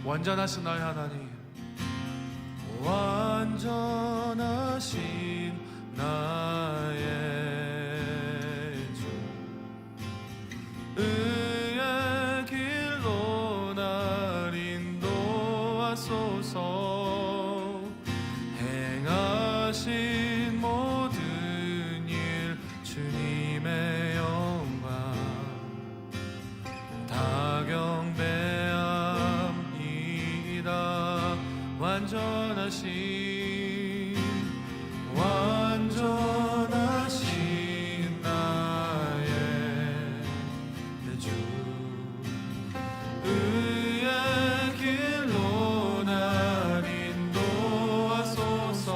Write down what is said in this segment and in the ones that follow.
완전하신 나의 하나님, 완전하신 나의 주, 의의 길로 날 인도하소서. 행하신 모든 일 주님의 영광 다 경배합니다. 완전하신 나의 주, 의의 길로 날 인도하소서.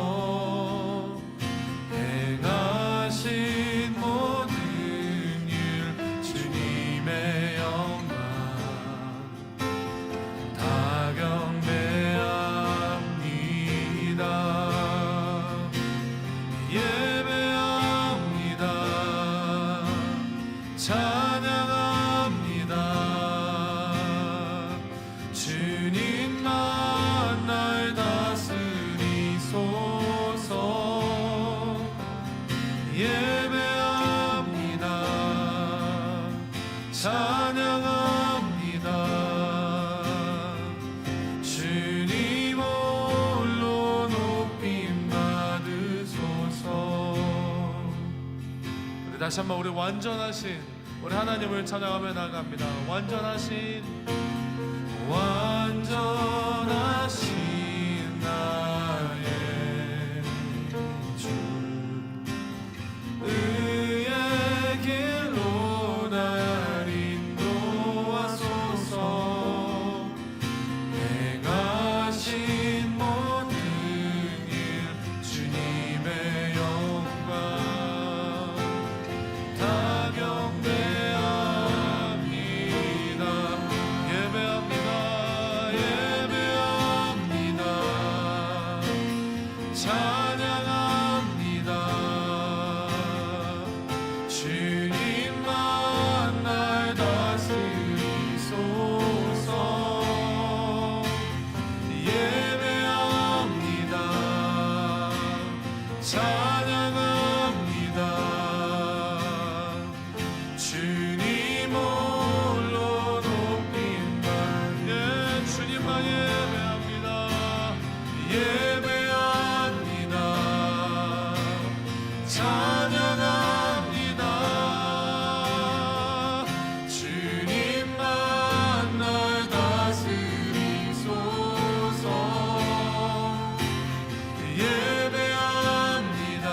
행하신 모든 일 주님의 영광 다 경배합니다. 예배합니다. 찬양합니다. 주님만 날 다스리소서. 예배합니다. 찬양합니다. 주님 홀로 높임 받으소서. 우리 다시 한번 우리 완전하신 우리 하나님을 찬양하며 나갑니다. 완전하신 나의 주, 의의 길로 날 인도하소서. 행하신 모든 일 주님의 영광 다 경배합니다. 예배합니다. 예배합니다. 찬양합니다. 주님만 날 다스리소서. 예배합니다. 찬양합니다. 주님 홀로 높임만 주님만 예배합니다. 예배합니다. 찬양합니다. 주님만 날 다스리소서. 예배합니다.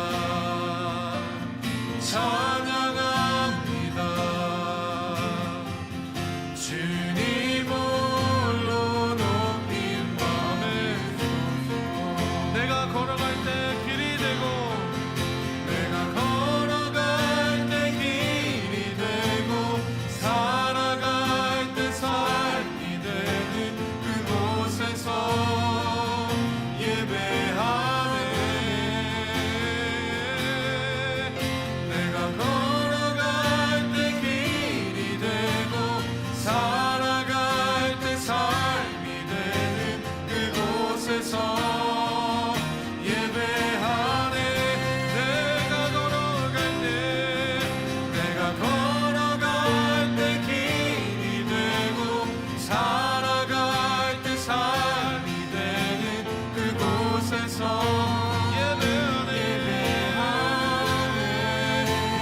찬양합니다. 주님 홀로 높임 받으소서. 내가 걸어갈 때 길이 되고 내가 걸어갈 때 길이 되고 살아갈 때 삶이 되는 그곳에서 예배하네. 내가 걸어갈 때 길이 되고 살아갈 때 삶이 되는 그곳에서 예배하네. 내가 걸어갈 때 길이 되고 살아갈 때 삶이 되는 그곳에서 예배하네.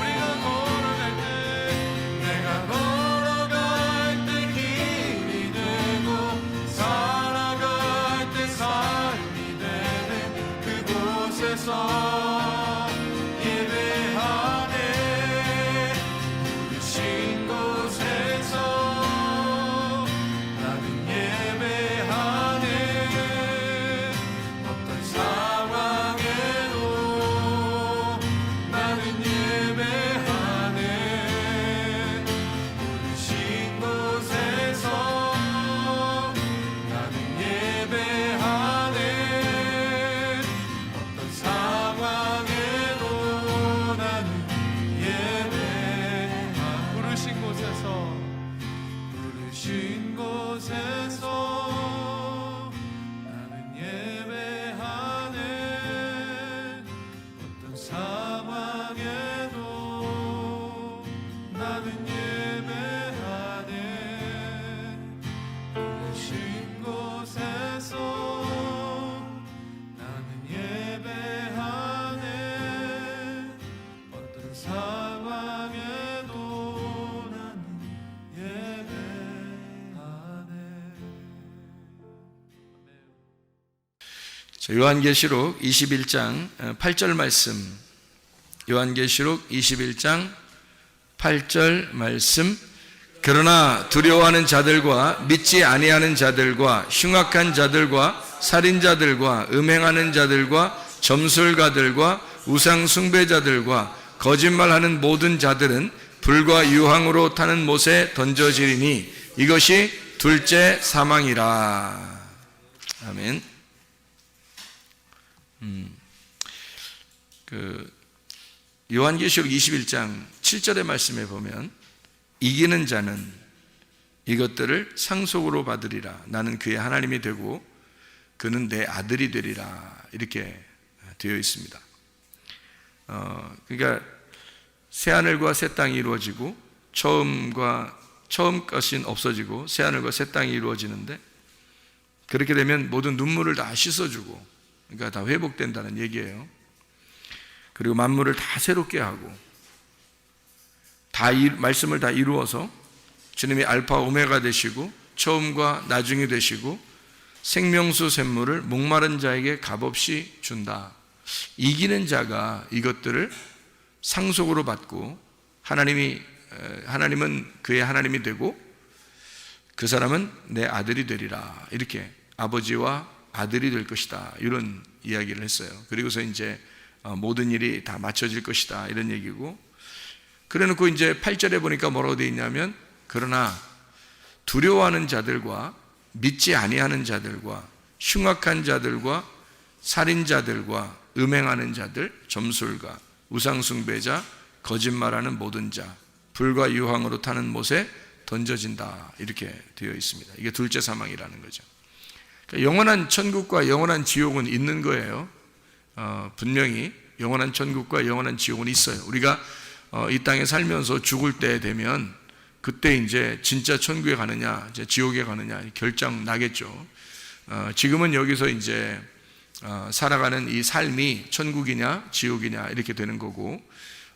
우리가 걸어갈 때 내가 걸어갈 때 길이 되고 살아갈 때 삶이 되는 그곳에서 예배하네. 부르신 곳에서 나는 예배하네. 어떤 상황에도 나는 예배하네. 부르신 곳에서 나는 예배하네. 어떤 상황에도 나는 예배하네. 부르신 곳에서 요한계시록 21장 8절 말씀, 요한계시록 21장 8절 말씀. 그러나 두려워하는 자들과 믿지 아니하는 자들과 흉악한 자들과 살인자들과 음행하는 자들과 점술가들과 우상 숭배자들과 거짓말하는 모든 자들은 불과 유황으로 타는 못에 던져지리니 이것이 둘째 사망이라. 아멘. 요한계시록 21장 7절의 말씀에 보면 이기는 자는 이것들을 상속으로 받으리라. 나는 그의 하나님이 되고 그는 내 아들이 되리라. 이렇게 되어 있습니다. 그러니까 새하늘과 새 땅이 이루어지고 처음 것이 없어지고 새하늘과 새 땅이 이루어지는데, 그렇게 되면 모든 눈물을 다 씻어주고, 그러니까 다 회복된다는 얘기예요. 그리고 만물을 다 새롭게 하고 말씀을 다 이루어서 주님이 알파 오메가 되시고 처음과 나중이 되시고 생명수 샘물을 목마른 자에게 값없이 준다. 이기는 자가 이것들을 상속으로 받고 하나님은 그의 하나님이 되고 그 사람은 내 아들이 되리라. 이렇게 아버지와 아들이 될 것이다. 이런 이야기를 했어요. 그리고서 이제 모든 일이 다 맞춰질 것이다. 이런 얘기고, 그래 놓고 이제 8절에 보니까 뭐라고 되어 있냐면, 그러나 두려워하는 자들과 믿지 아니하는 자들과 흉악한 자들과 살인자들과 음행하는 자들, 점술가, 우상숭배자, 거짓말하는 모든 자, 불과 유황으로 타는 못에 던져진다. 이렇게 되어 있습니다. 이게 둘째 사망이라는 거죠. 그러니까 영원한 천국과 영원한 지옥은 있는 거예요. 분명히 영원한 천국과 영원한 지옥은 있어요. 우리가 이 땅에 살면서 죽을 때 되면 그때 이제 진짜 천국에 가느냐 지옥에 가느냐 결정 나겠죠. 지금은 여기서 이제 살아가는 이 삶이 천국이냐 지옥이냐 이렇게 되는 거고,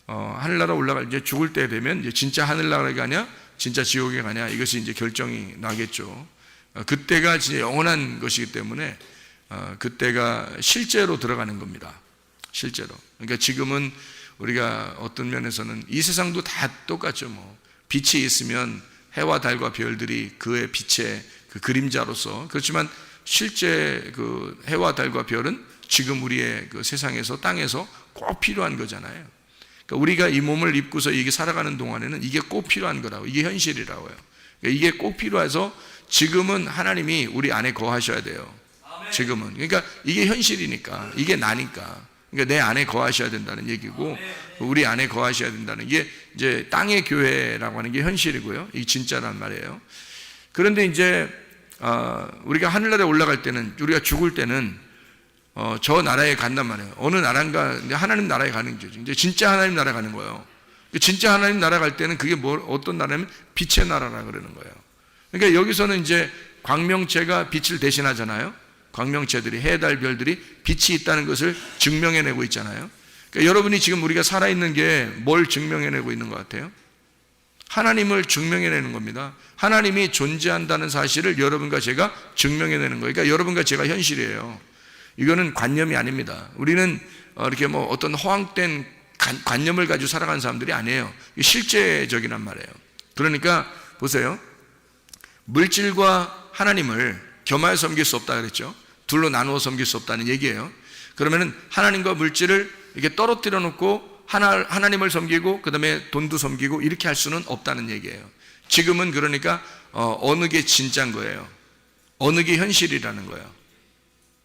하늘나라 올라갈 이제 죽을 때 되면 이제 진짜 하늘나라에 가냐 진짜 지옥에 가냐 이것이 이제 결정이 나겠죠. 그때가 진짜 영원한 것이기 때문에 그때가 실제로 들어가는 겁니다. 실제로. 그러니까 지금은 우리가 어떤 면에서는 이 세상도 다 똑같죠. 빛이 있으면 해와 달과 별들이 그의 빛의 그 그림자로서, 그렇지만 실제 그 해와 달과 별은 지금 우리의 그 세상에서 땅에서 꼭 필요한 거잖아요. 그러니까 우리가 이 몸을 입고서 이게 살아가는 동안에는 이게 꼭 필요한 거라고, 이게 현실이라고요. 그러니까 이게 꼭 필요해서 지금은 하나님이 우리 안에 거하셔야 돼요. 지금은. 그러니까 이게 현실이니까, 이게 나니까. 그러니까 내 안에 거하셔야 된다는 얘기고, 우리 안에 거하셔야 된다는 게 이제 땅의 교회라고 하는 게 현실이고요. 이게 진짜란 말이에요. 그런데 이제 우리가 하늘나라에 올라갈 때는, 우리가 죽을 때는 저 나라에 간단 말이에요. 어느 나라인가 하나님 나라에 가는 거죠. 이제 진짜 하나님 나라에 가는 거예요. 진짜 하나님 나라 갈 때는 그게 어떤 나라냐면 빛의 나라라 그러는 거예요. 그러니까 여기서는 이제 광명체가 빛을 대신하잖아요. 광명체들이, 해, 달, 별들이 빛이 있다는 것을 증명해내고 있잖아요. 그러니까 여러분이 지금 우리가 살아있는 게 뭘 증명해내고 있는 것 같아요? 하나님을 증명해내는 겁니다. 하나님이 존재한다는 사실을 여러분과 제가 증명해내는 거예요. 그러니까 여러분과 제가 현실이에요. 이거는 관념이 아닙니다. 우리는 이렇게 어떤 허황된 관념을 가지고 살아가는 사람들이 아니에요. 실제적이란 말이에요. 그러니까 보세요. 물질과 하나님을 겸하여 섬길 수 없다 그랬죠. 둘로 나누어 섬길 수 없다는 얘기예요. 그러면은 하나님과 물질을 이렇게 떨어뜨려 놓고 하나님을 섬기고 그 다음에 돈도 섬기고 이렇게 할 수는 없다는 얘기예요. 지금은 그러니까 어느 게 진짜인 거예요. 어느 게 현실이라는 거예요.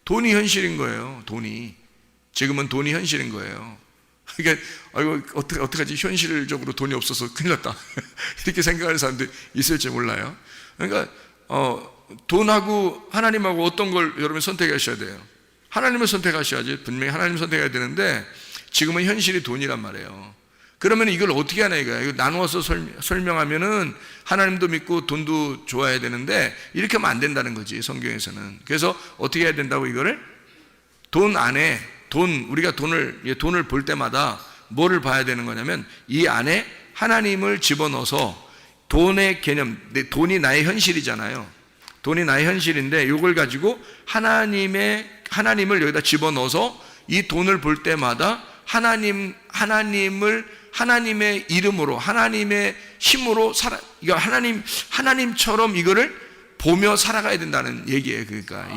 돈이 현실인 거예요. 돈이. 지금은 돈이 현실인 거예요. 그러니까 어떡하지? 현실적으로 돈이 없어서 큰일 났다. 이렇게 생각하는 사람들이 있을지 몰라요. 그러니까 돈하고 하나님하고 어떤 걸 여러분 선택하셔야 돼요. 하나님을 선택하셔야지. 분명히 하나님을 선택해야 되는데 지금은 현실이 돈이란 말이에요. 그러면 이걸 어떻게 하냐 이거야. 이거 나누어서 설명하면은 하나님도 믿고 돈도 좋아해야 되는데 이렇게 하면 안 된다는 거지, 성경에서는. 그래서 어떻게 해야 된다고, 이거를 돈 안에 우리가 돈을 볼 때마다 뭐를 봐야 되는 거냐면 이 안에 하나님을 집어넣어서 돈의 개념, 돈이 나의 현실이잖아요. 돈이 나의 현실인데 이걸 가지고 하나님의 하나님을 여기다 집어넣어서 이 돈을 볼 때마다 하나님의 이름으로, 하나님의 힘으로 이거 하나님처럼 이거를 보며 살아가야 된다는 얘기예요. 그러니까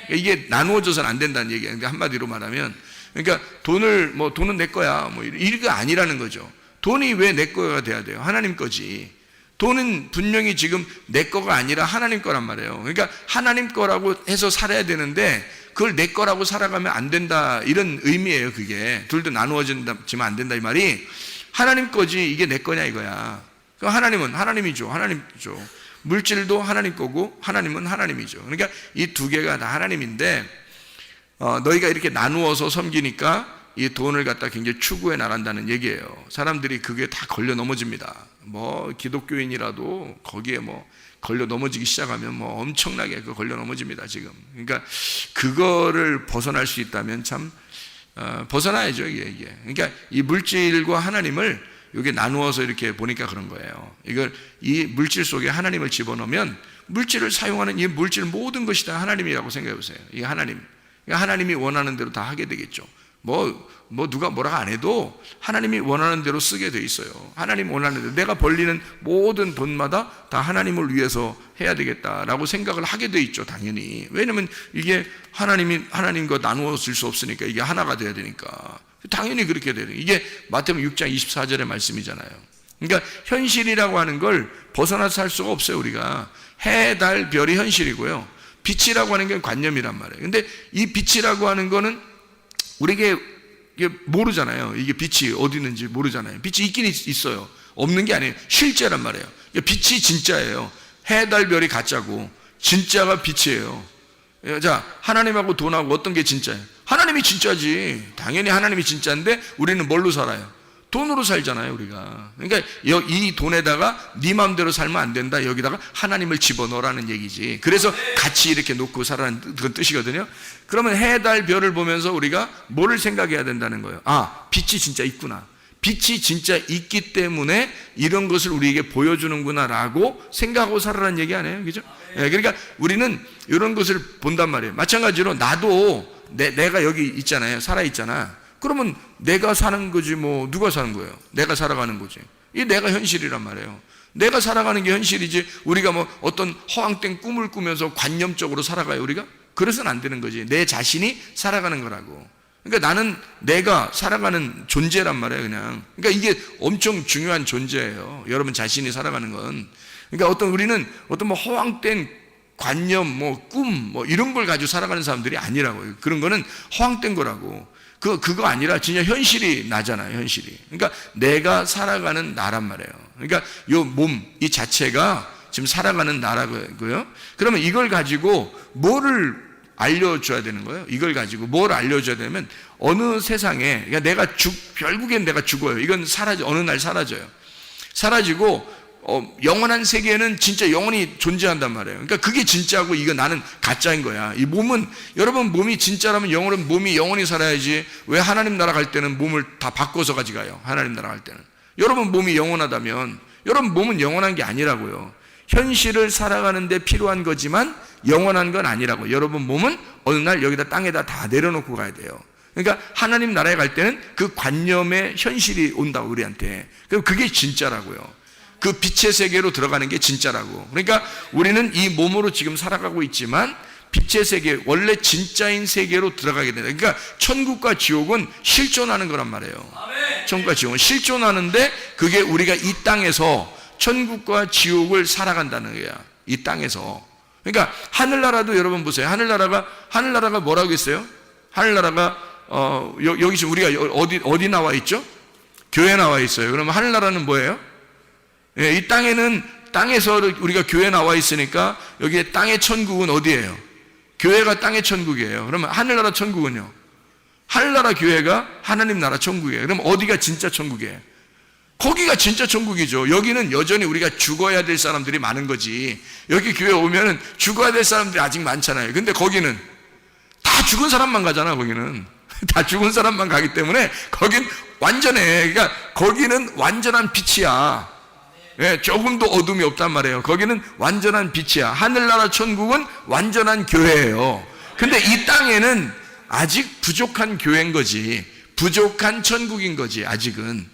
이게 나누어져서는 안 된다는 얘기예요. 그러니까 한마디로 말하면, 그러니까 돈은 내 거야, 이게 아니라는 거죠. 돈이 왜 내 거가 돼야 돼요? 하나님 거지. 돈은 분명히 지금 내 거가 아니라 하나님 거란 말이에요. 그러니까 하나님 거라고 해서 살아야 되는데 그걸 내 거라고 살아가면 안 된다, 이런 의미예요. 그게 둘도 나누어지면 안 된다, 이 말이. 하나님 거지 이게 내 거냐 이거야. 하나님은 하나님이죠. 물질도 하나님 거고 하나님은 하나님이죠. 그러니까 이 두 개가 다 하나님인데, 너희가 이렇게 나누어서 섬기니까 이 돈을 갖다 굉장히 추구해 나간다는 얘기예요. 사람들이 그게 다 걸려 넘어집니다. 기독교인이라도 거기에 걸려 넘어지기 시작하면 엄청나게 걸려 넘어집니다, 지금. 그러니까 그거를 벗어날 수 있다면 참 벗어나야죠, 이게. 그러니까 이 물질과 하나님을 여기 나누어서 이렇게 보니까 그런 거예요. 이 물질 속에 하나님을 집어넣으면 물질을 사용하는 이 물질 모든 것이 다 하나님이라고 생각해 보세요. 이게 하나님. 그러니까 하나님이 원하는 대로 다 하게 되겠죠. 누가 뭐라고 안 해도 하나님이 원하는 대로 쓰게 돼 있어요. 하나님 원하는 대로 내가 벌리는 모든 돈마다 다 하나님을 위해서 해야 되겠다라고 생각을 하게 돼 있죠, 당연히. 왜냐면 이게 하나님과 나누어 쓸 수 없으니까, 이게 하나가 돼야 되니까 당연히 그렇게 돼요. 이게 마태복음 6장 24절의 말씀이잖아요. 그러니까 현실이라고 하는 걸 벗어나서 살 수가 없어요. 우리가 해, 달, 별이 현실이고요, 빛이라고 하는 게 관념이란 말이에요. 근데 이 빛이라고 하는 거는 우리에게 모르잖아요. 이게 빛이 어디 있는지 모르잖아요. 빛이 있긴 있어요. 없는 게 아니에요. 실제란 말이에요. 빛이 진짜예요. 해, 달, 별이 가짜고 진짜가 빛이에요. 자, 하나님하고 돈하고 어떤 게 진짜예요? 하나님이 진짜지. 당연히 하나님이 진짜인데 우리는 뭘로 살아요? 돈으로 살잖아요, 우리가. 그러니까 이 돈에다가 네 마음대로 살면 안 된다, 여기다가 하나님을 집어넣으라는 얘기지. 그래서 같이 이렇게 놓고 살아라는 그런 뜻이거든요. 그러면 해, 달, 별을 보면서 우리가 뭐를 생각해야 된다는 거예요? 빛이 진짜 있구나. 빛이 진짜 있기 때문에 이런 것을 우리에게 보여주는구나 라고 생각하고 살아라는 얘기 아니에요? 그죠? 그러니까 우리는 이런 것을 본단 말이에요. 마찬가지로 나도 내가 여기 있잖아요. 살아있잖아. 그러면 내가 사는 거지 누가 사는 거예요? 내가 살아가는 거지. 이 내가 현실이란 말이에요. 내가 살아가는 게 현실이지, 우리가 어떤 허황된 꿈을 꾸면서 관념적으로 살아가요, 우리가? 그래서는 안 되는 거지. 내 자신이 살아가는 거라고. 그러니까 내가 살아가는 존재란 말이에요, 그냥. 그러니까 이게 엄청 중요한 존재예요, 여러분 자신이 살아가는 건. 그러니까 우리는 허황된 관념, 꿈, 이런 걸 가지고 살아가는 사람들이 아니라고요. 그런 거는 허황된 거라고. 그거 아니라 진짜 현실이 나잖아요, 현실이. 그러니까 내가 살아가는 나란 말이에요. 그러니까 요 몸, 이 자체가 지금 살아가는 나라고요. 그러면 이걸 가지고 뭐를 알려줘야 되는 거예요? 이걸 가지고 뭘 알려줘야 되냐면, 어느 세상에, 그러니까 결국엔 내가 죽어요. 이건 어느 날 사라져요. 사라지고, 영원한 세계에는 진짜 영원히 존재한단 말이에요. 그러니까 그게 진짜고 이거 나는 가짜인 거야. 이 몸은, 여러분 몸이 진짜라면 몸이 영원히 살아야지. 왜 하나님 나라 갈 때는 몸을 다 바꿔서 가져가요? 하나님 나라 갈 때는. 여러분 몸이 영원하다면 여러분 몸은 영원한 게 아니라고요. 현실을 살아가는 데 필요한 거지만 영원한 건 아니라고. 여러분 몸은 어느 날 여기다 땅에다 다 내려놓고 가야 돼요. 그러니까 하나님 나라에 갈 때는 그 관념의 현실이 온다고, 우리한테. 그게 진짜라고요. 그 빛의 세계로 들어가는 게 진짜라고. 그러니까 우리는 이 몸으로 지금 살아가고 있지만 빛의 세계, 원래 진짜인 세계로 들어가게 된다. 그러니까 천국과 지옥은 실존하는 거란 말이에요. 천국과 지옥은 실존하는데, 그게 우리가 이 땅에서 천국과 지옥을 살아간다는 거야, 이 땅에서. 그러니까 하늘나라도 여러분 보세요. 하늘나라가 뭐라고 했어요? 하늘나라가 여기 지금 우리가 어디 나와 있죠? 교회 나와 있어요. 그러면 하늘나라는 뭐예요? 이 땅에서 우리가 교회 나와 있으니까 여기에 땅의 천국은 어디예요? 교회가 땅의 천국이에요. 그러면 하늘나라 천국은요? 하늘나라 교회가 하나님 나라 천국이에요. 그럼 어디가 진짜 천국이에요? 거기가 진짜 천국이죠. 여기는 여전히 우리가 죽어야 될 사람들이 많은 거지. 여기 교회 오면은 죽어야 될 사람들이 아직 많잖아요. 근데 거기는 다 죽은 사람만 가잖아. 거기는 다 죽은 사람만 가기 때문에 거긴 완전해. 그러니까 거기는 완전한 빛이야. 조금도 어둠이 없단 말이에요. 거기는 완전한 빛이야. 하늘나라 천국은 완전한 교회예요. 근데 이 땅에는 아직 부족한 교회인 거지, 부족한 천국인 거지 아직은.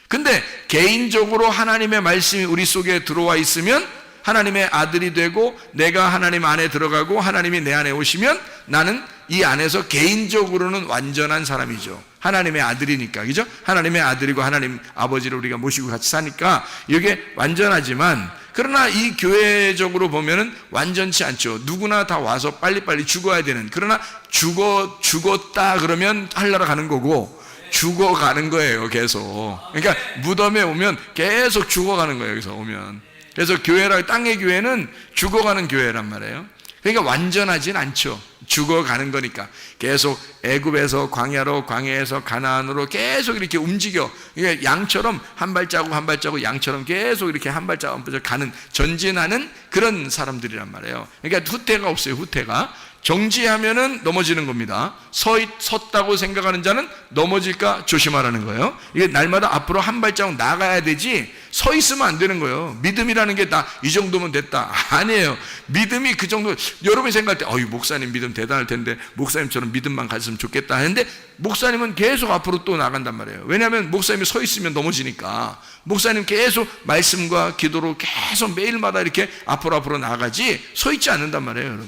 근데 개인적으로 하나님의 말씀이 우리 속에 들어와 있으면 하나님의 아들이 되고 내가 하나님 안에 들어가고 하나님이 내 안에 오시면 나는 이 안에서 개인적으로는 완전한 사람이죠. 하나님의 아들이니까, 그죠? 하나님의 아들이고 하나님 아버지를 우리가 모시고 같이 사니까 이게 완전하지만, 그러나 이 교회적으로 보면은 완전치 않죠. 누구나 다 와서 빨리빨리 죽어야 되는, 그러나 죽었다 그러면 하늘나라 가는 거고 죽어가는 거예요 계속. 그러니까 무덤에 오면 계속 죽어가는 거예요 여기서 오면. 그래서 교회라, 땅의 교회는 죽어가는 교회란 말이에요. 그러니까 완전하진 않죠. 죽어가는 거니까 계속 애굽에서 광야로, 광야에서 가나안으로 계속 이렇게 움직여. 이게 양처럼 한 발자국 한 발자국 양처럼 계속 이렇게 한 발자국 한 발자국 가는, 전진하는 그런 사람들이란 말이에요. 그러니까 후퇴가 없어요. 후퇴가. 정지하면은 넘어지는 겁니다. 섰다고 생각하는 자는 넘어질까 조심하라는 거예요. 이게 날마다 앞으로 한 발자국 나가야 되지 서 있으면 안 되는 거예요. 믿음이라는 게 나 이 정도면 됐다, 아니에요. 믿음이 그 정도. 여러분이 생각할 때 어이 목사님 믿음 대단할 텐데 목사님처럼 믿음만 가졌으면 좋겠다 하는데, 목사님은 계속 앞으로 또 나간단 말이에요. 왜냐하면 목사님이 서 있으면 넘어지니까. 목사님 계속 말씀과 기도로 계속 매일마다 이렇게 앞으로 나가지 서 있지 않는단 말이에요.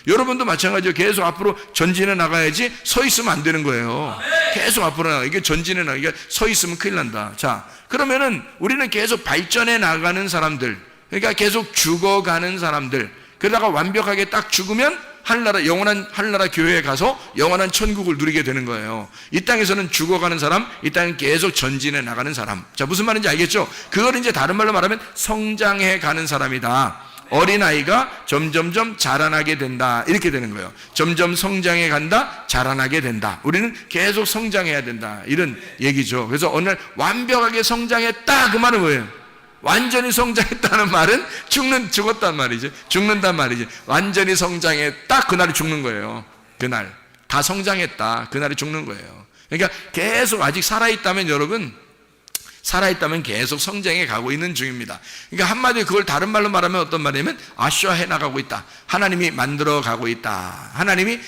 여러분도 마찬가지로 계속 앞으로 전진해 나가야지 서 있으면 안 되는 거예요. 계속 앞으로 나가. 이게 전진해 나가. 이게 서 있으면 큰일 난다. 자, 그러면은 우리는 계속 발전해 나가는 사람들, 그러니까 계속 죽어가는 사람들, 그러다가 완벽하게 딱 죽으면 하늘나라, 영원한 하늘나라 교회에 가서 영원한 천국을 누리게 되는 거예요. 이 땅에서는 죽어가는 사람, 이 땅은 계속 전진해 나가는 사람. 자, 무슨 말인지 알겠죠? 그걸 이제 다른 말로 말하면 성장해 가는 사람이다. 어린아이가 점점점 자라나게 된다, 이렇게 되는 거예요. 점점 성장해 간다, 자라나게 된다. 우리는 계속 성장해야 된다, 이런 얘기죠. 그래서 어느 날 완벽하게 성장했다, 그 말은 뭐예요? 완전히 성장했다는 말은 죽었단 말이지. 죽는단 말이지. 완전히 성장했다, 그날이 죽는 거예요. 그날 다 성장했다, 그날이 죽는 거예요. 그러니까 계속 아직 살아있다면, 여러분 살아있다면 계속 성장해 가고 있는 중입니다. 그러니까 한마디로 그걸 다른 말로 말하면 어떤 말이냐면 아쉬워해 나가고 있다, 하나님이 만들어 가고 있다, 하나님이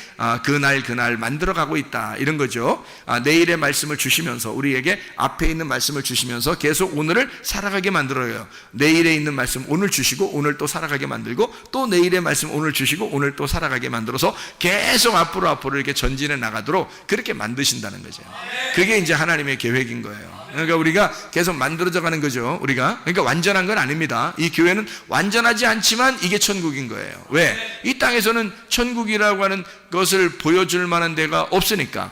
그날 만들어 가고 있다, 이런 거죠. 내일의 말씀을 주시면서, 우리에게 앞에 있는 말씀을 주시면서 계속 오늘을 살아가게 만들어요. 내일에 있는 말씀 오늘 주시고 오늘 또 살아가게 만들고, 또 내일의 말씀 오늘 주시고 오늘 또 살아가게 만들어서 계속 앞으로 이렇게 전진해 나가도록 그렇게 만드신다는 거죠. 그게 이제 하나님의 계획인 거예요. 그러니까 우리가 계속 만들어져 가는 거죠. 그러니까 완전한 건 아닙니다. 이 교회는 완전하지 않지만 이게 천국인 거예요. 왜? 이 땅에서는 천국이라고 하는 것을 보여줄 만한 데가 없으니까.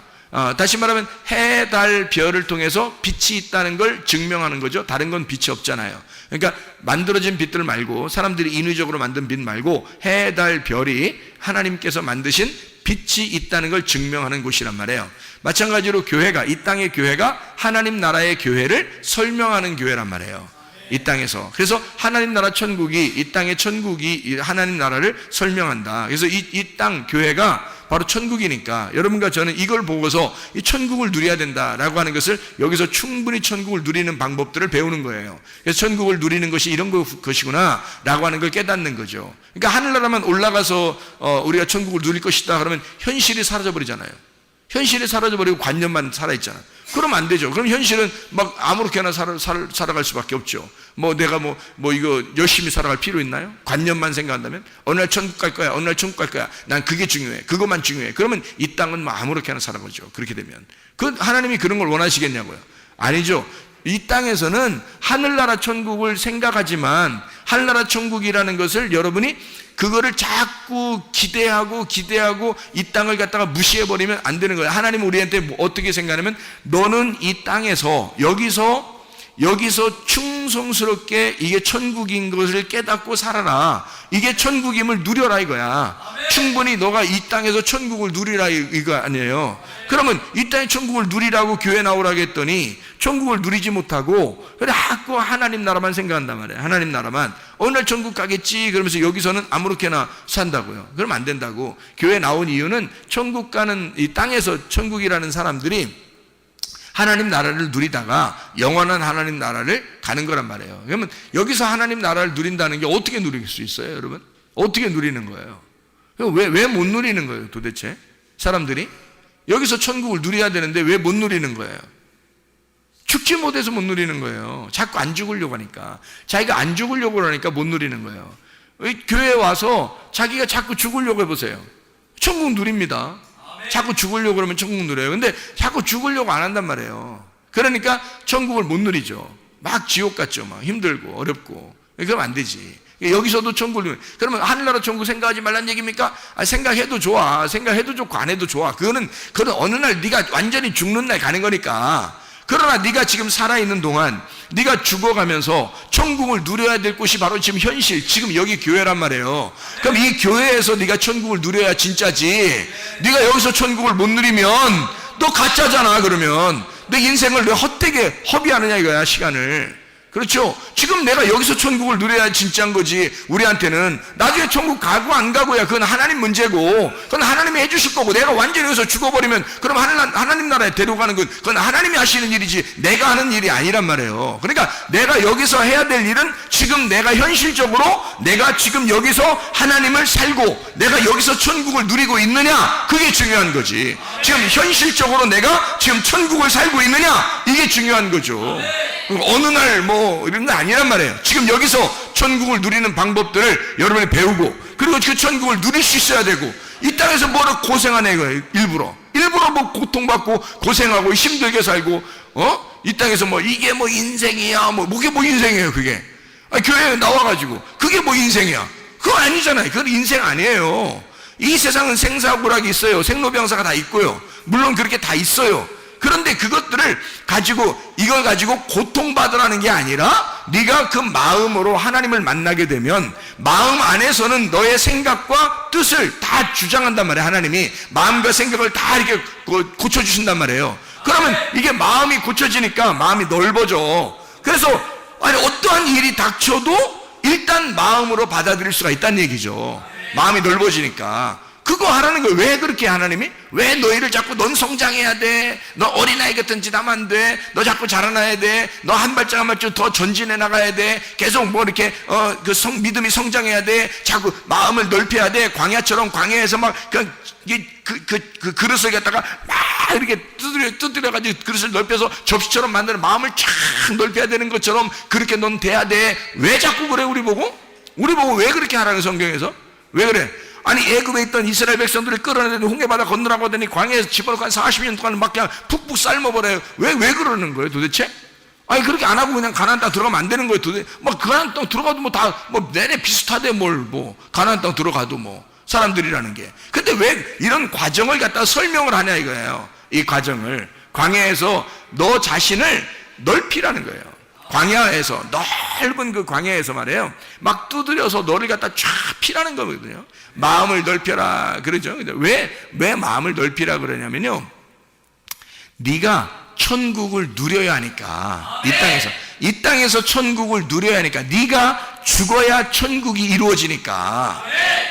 다시 말하면 해, 달, 별을 통해서 빛이 있다는 걸 증명하는 거죠. 다른 건 빛이 없잖아요. 그러니까 만들어진 빛들 말고, 사람들이 인위적으로 만든 빛 말고 해, 달, 별이 하나님께서 만드신 빛이 있다는 걸 증명하는 곳이란 말이에요. 마찬가지로 교회가, 이 땅의 교회가 하나님 나라의 교회를 설명하는 교회란 말이에요. 이 땅에서. 그래서 하나님 나라 천국이, 이 땅의 천국이 하나님 나라를 설명한다. 그래서 이 땅 교회가 바로 천국이니까 여러분과 저는 이걸 보고서 이 천국을 누려야 된다라고 하는 것을, 여기서 충분히 천국을 누리는 방법들을 배우는 거예요. 그래서 천국을 누리는 것이 이런 것이구나 라고 하는 걸 깨닫는 거죠. 그러니까 하늘나라만 올라가서 우리가 천국을 누릴 것이다 그러면 현실이 사라져버리잖아요. 현실이 사라져버리고 관념만 살아있잖아. 그러면 안 되죠. 그럼 현실은 막 아무렇게나 살아갈 수밖에 없죠. 내가 이거 열심히 살아갈 필요 있나요? 관념만 생각한다면 어느 날 천국 갈 거야, 어느 날 천국 갈 거야, 난 그게 중요해, 그것만 중요해. 그러면 이 땅은 아무렇게나 살아가죠. 그렇게 되면 하나님이 그런 걸 원하시겠냐고요? 아니죠. 이 땅에서는 하늘나라 천국을 생각하지만 하늘나라 천국이라는 것을 여러분이 그거를 자꾸 기대하고 이 땅을 갖다가 무시해버리면 안 되는 거예요. 하나님은 우리한테 어떻게 생각하냐면, 너는 이 땅에서 여기서 충성스럽게 이게 천국인 것을 깨닫고 살아라. 이게 천국임을 누려라 이거야. 충분히 너가 이 땅에서 천국을 누리라 이거 아니에요. 그러면 이 땅의 천국을 누리라고 교회 나오라고 했더니 천국을 누리지 못하고 자꾸 하나님 나라만 생각한단 말이에요. 하나님 나라만. 어느 날 천국 가겠지 그러면서 여기서는 아무렇게나 산다고요. 그러면 안 된다고. 교회 나온 이유는 천국 가는, 이 땅에서 천국이라는 사람들이 하나님 나라를 누리다가 영원한 하나님 나라를 가는 거란 말이에요. 그러면 여기서 하나님 나라를 누린다는 게 어떻게 누릴 수 있어요, 여러분? 어떻게 누리는 거예요? 왜 못 누리는 거예요, 도대체? 사람들이? 여기서 천국을 누려야 되는데 왜 못 누리는 거예요? 죽지 못해서 못 누리는 거예요. 자꾸 안 죽으려고 하니까. 자기가 안 죽으려고 하니까 못 누리는 거예요. 교회에 와서 자기가 자꾸 죽으려고 해보세요. 천국 누립니다. 자꾸 죽으려고 그러면 천국 누려요. 근데 자꾸 죽으려고 안 한단 말이에요. 그러니까 천국을 못 누리죠. 막 지옥 같죠. 막 힘들고 어렵고. 그러면 안 되지. 여기서도 천국을 누려. 그러면 하늘나라 천국 생각하지 말란 얘기입니까? 생각해도 좋아. 생각해도 좋고 안 해도 좋아. 그거는 어느 날 네가 완전히 죽는 날 가는 거니까. 그러나 네가 지금 살아있는 동안 네가 죽어가면서 천국을 누려야 될 곳이 바로 지금 현실, 지금 여기 교회란 말이에요. 그럼 이 교회에서 네가 천국을 누려야 진짜지. 네가 여기서 천국을 못 누리면 너 가짜잖아. 그러면 내 인생을 왜 헛되게 허비하느냐 이거야, 시간을. 그렇죠? 지금 내가 여기서 천국을 누려야 진짜인 거지. 우리한테는 나중에 천국 가고 안 가고야 그건 하나님 문제고, 그건 하나님이 해주실 거고, 내가 완전히 여기서 죽어버리면 그럼 하나님 나라에 데려가는 건 그건 하나님이 하시는 일이지 내가 하는 일이 아니란 말이에요. 그러니까 내가 여기서 해야 될 일은 지금 내가 현실적으로 내가 지금 여기서 하나님을 살고 내가 여기서 천국을 누리고 있느냐, 그게 중요한 거지. 지금 현실적으로 내가 지금 천국을 살고 있느냐, 이게 중요한 거죠. 어느 날 이런 거 아니란 말이에요. 지금 여기서 천국을 누리는 방법들을 여러분이 배우고, 그리고 그 천국을 누릴 수 있어야 되고, 이 땅에서 뭐를 고생하네 이거예요. 일부러 뭐 고통받고 고생하고 힘들게 살고, 이 땅에서 이게 인생이야, 그게 인생이에요. 그게 교회에 나와가지고 그게 인생이야, 그거 아니잖아요. 그건 인생 아니에요. 이 세상은 생사고락이 있어요. 생로병사가 다 있고요. 물론 그렇게 다 있어요. 그런데 그것들을 가지고, 이걸 가지고 고통받으라는 게 아니라 네가 그 마음으로 하나님을 만나게 되면 마음 안에서는 너의 생각과 뜻을 다 주장한단 말이에요. 하나님이 마음과 생각을 다 이렇게 고쳐주신단 말이에요. 그러면 이게 마음이 고쳐지니까 마음이 넓어져. 그래서 어떠한 일이 닥쳐도 일단 마음으로 받아들일 수가 있다는 얘기죠. 마음이 넓어지니까. 그거 하라는 거예요. 왜 그렇게 하나님이? 왜 너희를 자꾸 넌 성장해야 돼, 너 어린아이 같은 짓 하면 안 돼, 너 자꾸 자라나야 돼, 너 한 발짝 한 발짝 더 전진해 나가야 돼, 계속 이렇게 믿음이 성장해야 돼, 자꾸 마음을 넓혀야 돼. 광야처럼 광야에서 막 그 그릇을 갖다가 막 이렇게 두드려가지고 그릇을 넓혀서 접시처럼 만드는, 마음을 쫙 넓혀야 되는 것처럼 그렇게 넌 돼야 돼. 왜 자꾸 그래? 우리 보고 왜 그렇게 하라는, 성경에서 왜 그래? 애굽에 있던 이스라엘 백성들을 끌어내더니 홍해바다 건너라고 하더니 광야에서 집어넣고 한 40년 동안 막 그냥 푹푹 삶아버려요. 왜 그러는 거예요 도대체? 그렇게 안 하고 그냥 가나안 땅 들어가면 안 되는 거예요. 도대체 가나안 땅 들어가도 다 내내 비슷하대. 가나안 땅 들어가도 사람들이라는 게. 근데 왜 이런 과정을 갖다 설명을 하냐 이거예요. 이 과정을 광야에서 너 자신을 넓히라는 거예요. 광야에서, 넓은 그 광야에서 말이에요, 막 두드려서 너를 갖다 쫙 피라는 거거든요. 마음을 넓혀라 그러죠. 왜 마음을 넓히라 그러냐면요, 네가 천국을 누려야 하니까. 이 땅에서 천국을 누려야 하니까. 네가 죽어야 천국이 이루어지니까.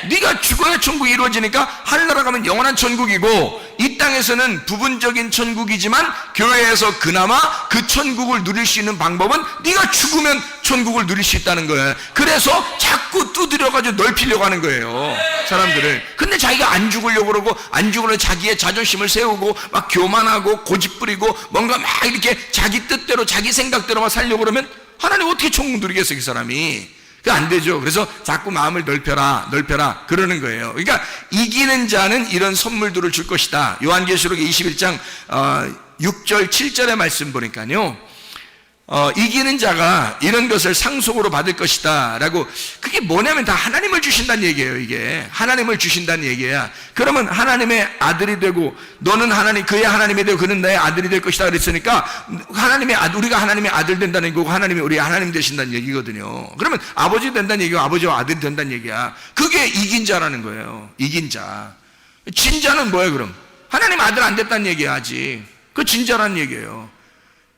네가 죽어야 천국이 이루어지니까 하늘나라 가면 영원한 천국이고, 이 땅에서는 부분적인 천국이지만 교회에서 그나마 그 천국을 누릴 수 있는 방법은 네가 죽으면 천국을 누릴 수 있다는 거예요. 그래서 자꾸 두드려가지고 넓히려고 하는 거예요, 사람들을. 근데 자기가 안 죽으려고 그러고, 안 죽으려고 자기의 자존심을 세우고 막 교만하고 고집부리고 뭔가 막 이렇게 자기 뜻대로 자기 생각대로만 살려고 그러면 하나님 어떻게 천국 누리겠어요, 그 사람이. 안 되죠. 그래서 자꾸 마음을 넓혀라 그러는 거예요. 그러니까 이기는 자는 이런 선물들을 줄 것이다. 요한계시록 21장 6절 7절의 말씀 보니까요, 이기는 자가 이런 것을 상속으로 받을 것이다 라고. 그게 뭐냐면 다 하나님을 주신다는 얘기예요. 이게 하나님을 주신다는 얘기야. 그러면 하나님의 아들이 되고, 너는 그의 하나님이 되고 그는 나의 아들이 될 것이다 그랬으니까 우리가 하나님의 아들 된다는 얘기고, 하나님이 우리 하나님 되신다는 얘기거든요. 그러면 아버지 된다는 얘기고 아버지와 아들이 된다는 얘기야. 그게 이긴 자라는 거예요. 이긴 자. 진자는 뭐예요? 그럼 하나님 아들 안 됐다는 얘기야. 아직 그 진자라는 얘기예요.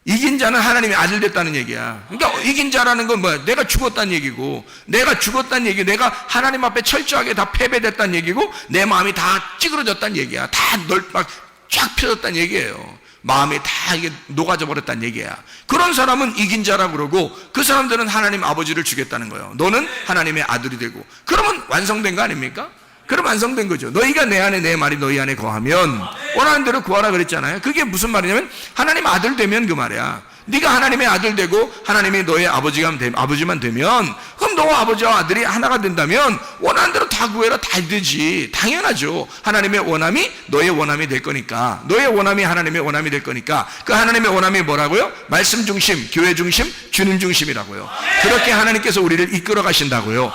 이긴 자는 하나님의 아들 됐다는 얘기야. 그러니까 이긴 자라는 건 뭐야? 내가 죽었다는 얘기고, 내가 하나님 앞에 철저하게 다 패배됐다는 얘기고, 내 마음이 다 찌그러졌다는 얘기야. 다 쫙 펴졌다는 얘기예요. 마음이 다 이게 녹아져 버렸다는 얘기야. 그런 사람은 이긴 자라고 그러고, 그 사람들은 하나님 아버지를 주겠다는 거예요. 너는 하나님의 아들이 되고. 그러면 완성된 거 아닙니까? 그럼 완성된 거죠. 너희가 내 안에, 내 말이 너희 안에 거하면 원하는 대로 구하라 그랬잖아요. 그게 무슨 말이냐면 하나님 아들 되면 그 말이야. 네가 하나님의 아들 되고 하나님이 너의 아버지만 되면, 그럼 너와 아버지와 아들이 하나가 된다면 원하는 대로 다 구해라, 다 되지. 당연하죠. 하나님의 원함이 너의 원함이 될 거니까, 너의 원함이 하나님의 원함이 될 거니까. 그 하나님의 원함이 뭐라고요? 말씀 중심, 교회 중심, 주님 중심이라고요. 그렇게 하나님께서 우리를 이끌어 가신다고요.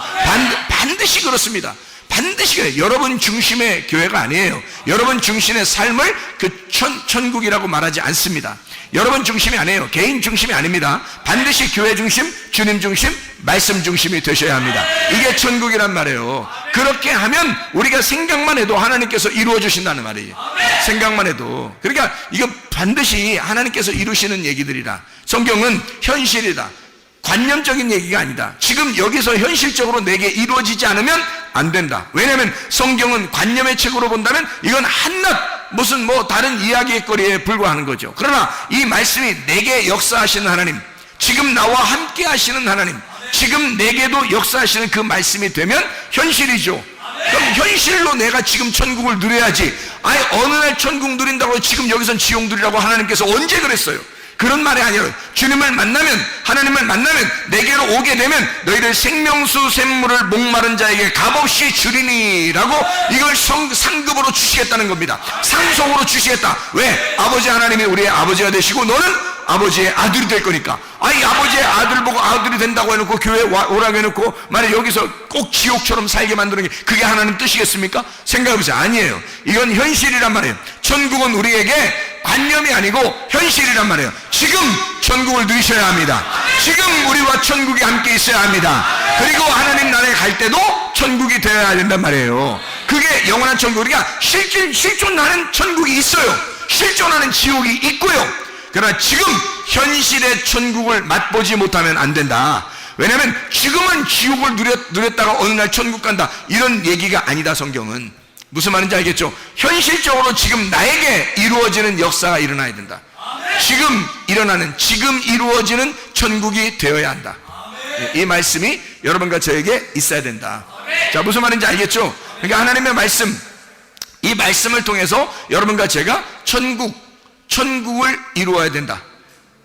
반드시 그렇습니다. 반드시 그래요. 여러분 중심의 교회가 아니에요. 여러분 중심의 삶을 그 천국이라고 말하지 않습니다. 여러분 중심이 아니에요. 개인 중심이 아닙니다. 반드시 교회 중심, 주님 중심, 말씀 중심이 되셔야 합니다. 이게 천국이란 말이에요. 그렇게 하면 우리가 생각만 해도 하나님께서 이루어 주신다는 말이에요. 생각만 해도. 그러니까 이거 반드시 하나님께서 이루시는 얘기들이라. 성경은 현실이다, 관념적인 얘기가 아니다. 지금 여기서 현실적으로 내게 이루어지지 않으면 안 된다. 왜냐하면 성경은 관념의 책으로 본다면 이건 한낱 무슨 다른 이야기의 거리에 불과하는 거죠. 그러나 이 말씀이 내게 역사하시는 하나님, 지금 나와 함께 하시는 하나님, 지금 내게도 역사하시는 그 말씀이 되면 현실이죠. 그럼 현실로 내가 지금 천국을 누려야지. 아니 어느 날 천국 누린다고 지금 여기선 지옥 누리라고 하나님께서 언제 그랬어요? 그런 말이 아니에요. 주님을 만나면, 하나님을 만나면, 내게로 오게 되면 너희를 생명수 샘물을 목마른 자에게 값없이 주리니라고 이걸 상급으로 주시겠다는 겁니다. 상속으로 주시겠다. 왜? 아버지 하나님이 우리의 아버지가 되시고 너는 아버지의 아들이 될 거니까. 아이 아버지의 아들 보고 아들이 된다고 해놓고 교회에 오라고 해놓고 만약 여기서 꼭 지옥처럼 살게 만드는 게 그게 하나님 뜻이겠습니까? 생각해보세요. 아니에요. 이건 현실이란 말이에요. 천국은 우리에게 관념이 아니고 현실이란 말이에요. 지금 천국을 누리셔야 합니다. 지금 우리와 천국이 함께 있어야 합니다. 그리고 하나님 나라에 갈 때도 천국이 되어야 된단 말이에요. 그게 영원한 천국. 우리가 실존하는 천국이 있어요. 실존하는 지옥이 있고요. 그러나 지금 현실의 천국을 맛보지 못하면 안 된다. 왜냐하면 지금은 지옥을 누렸다가 어느 날 천국 간다, 이런 얘기가 아니다. 성경은 무슨 말인지 알겠죠? 현실적으로 지금 나에게 이루어지는 역사가 일어나야 된다. 지금 이루어지는 천국이 되어야 한다. 이 말씀이 여러분과 저에게 있어야 된다. 자, 무슨 말인지 알겠죠? 그러니까 하나님의 말씀, 이 말씀을 통해서 여러분과 제가 천국을 이루어야 된다.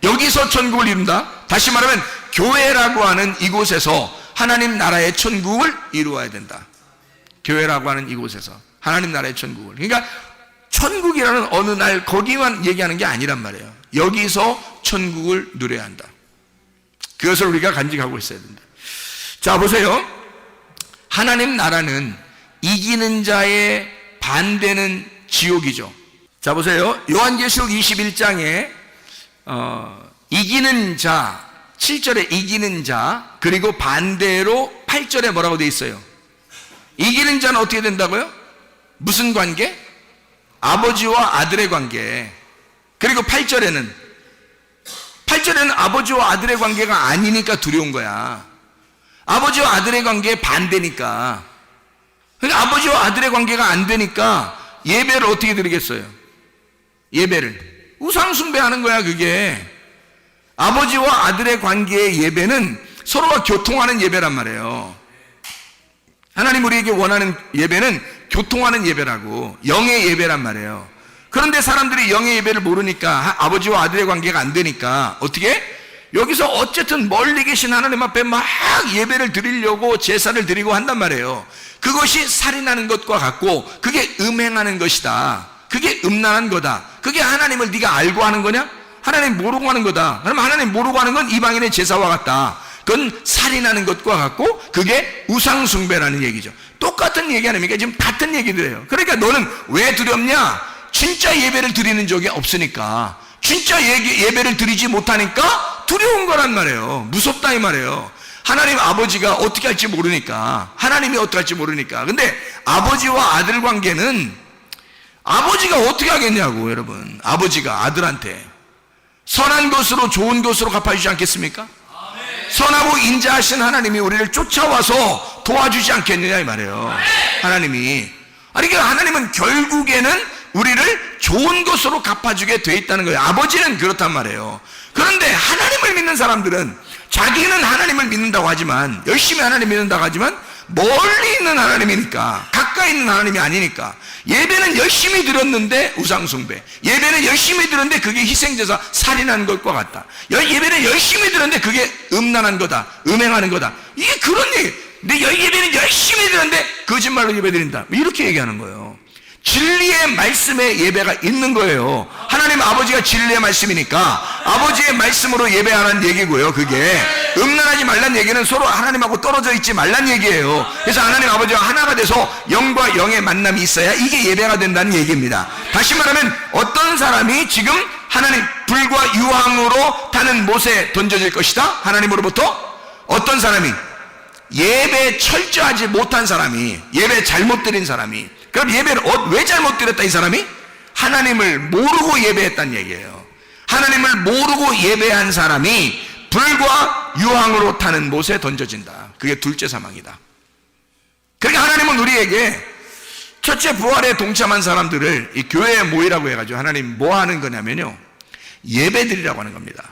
여기서 천국을 이룬다. 다시 말하면 교회라고 하는 이곳에서 하나님 나라의 천국을 이루어야 된다. 교회라고 하는 이곳에서 하나님 나라의 천국을. 그러니까 천국이라는 어느 날 거기만 얘기하는 게 아니란 말이에요. 여기서 천국을 누려야 한다. 그것을 우리가 간직하고 있어야 된다. 자, 보세요. 하나님 나라는 이기는 자의 반대는 지옥이죠. 자, 보세요. 요한계시록 21장에 이기는 자, 7절에 이기는 자, 그리고 반대로 8절에 뭐라고 되어 있어요? 이기는 자는 어떻게 된다고요? 무슨 관계? 아버지와 아들의 관계. 그리고 8절에는 아버지와 아들의 관계가 아니니까 두려운 거야. 아버지와 아들의 관계에 반대니까. 그러니까 아버지와 아들의 관계가 안 되니까 예배를 어떻게 드리겠어요? 예배를 우상 숭배하는 거야. 그게 아버지와 아들의 관계의 예배는 서로가 교통하는 예배란 말이에요. 하나님 우리에게 원하는 예배는 교통하는 예배라고, 영의 예배란 말이에요. 그런데 사람들이 영의 예배를 모르니까, 아버지와 아들의 관계가 안 되니까 어떻게? 여기서 어쨌든 멀리 계신 하나님 앞에 막 예배를 드리려고 제사를 드리고 한단 말이에요. 그것이 살인하는 것과 같고, 그게 음행하는 것이다. 그게 음란한 거다. 그게 하나님을 네가 알고 하는 거냐? 하나님 모르고 하는 거다. 그럼 하나님 모르고 하는 건 이방인의 제사와 같다. 그건 살인하는 것과 같고 그게 우상숭배라는 얘기죠. 똑같은 얘기 아닙니까? 지금 같은 얘기들이에요. 그러니까 너는 왜 두렵냐? 진짜 예배를 드리는 적이 없으니까, 진짜 예배를 드리지 못하니까 두려운 거란 말이에요. 무섭다 이 말이에요. 하나님 아버지가 어떻게 할지 모르니까, 하나님이 어떻게 할지 모르니까. 근데 아버지와 아들 관계는 아버지가 어떻게 하겠냐고. 여러분, 아버지가 아들한테 선한 것으로 좋은 것으로 갚아주지 않겠습니까? 선하고 인자하신 하나님이 우리를 쫓아와서 도와주지 않겠느냐 이 말이에요. 하나님이. 그러니까 하나님은 결국에는 우리를 좋은 것으로 갚아주게 돼 있다는 거예요. 아버지는 그렇단 말이에요. 그런데 하나님을 믿는 사람들은 자기는 하나님을 믿는다고 하지만, 열심히 하나님 믿는다고 하지만 멀리 있는 하나님이니까, 가까이 있는 하나님이 아니니까. 예배는 열심히 드렸는데 우상숭배, 예배는 열심히 드렸는데 그게 희생제사 살인하는 것과 같다. 예배는 열심히 드렸는데 그게 음란한 거다, 음행하는 거다. 이게 그런 얘기. 내 예배는 열심히 드렸는데 거짓말로 예배 드린다, 이렇게 얘기하는 거예요. 진리의 말씀에 예배가 있는 거예요. 하나님 아버지가 진리의 말씀이니까 아버지의 말씀으로 예배하라는 얘기고요. 그게 음란하지 말란 얘기는 서로 하나님하고 떨어져 있지 말란 얘기예요. 그래서 하나님 아버지와 하나가 돼서 영과 영의 만남이 있어야 이게 예배가 된다는 얘기입니다. 다시 말하면 어떤 사람이 지금 하나님 불과 유황으로 타는 못에 던져질 것이다, 하나님으로부터. 어떤 사람이 예배 철저하지 못한 사람이, 예배 잘못 드린 사람이. 그럼 예배를 왜 잘못 드렸다? 이 사람이 하나님을 모르고 예배했다는 얘기예요. 하나님을 모르고 예배한 사람이 불과 유황으로 타는 못에 던져진다. 그게 둘째 사망이다. 그러니까 하나님은 우리에게 첫째 부활에 동참한 사람들을 이 교회에 모이라고 해가지고 하나님 뭐 하는 거냐면요, 예배드리라고 하는 겁니다.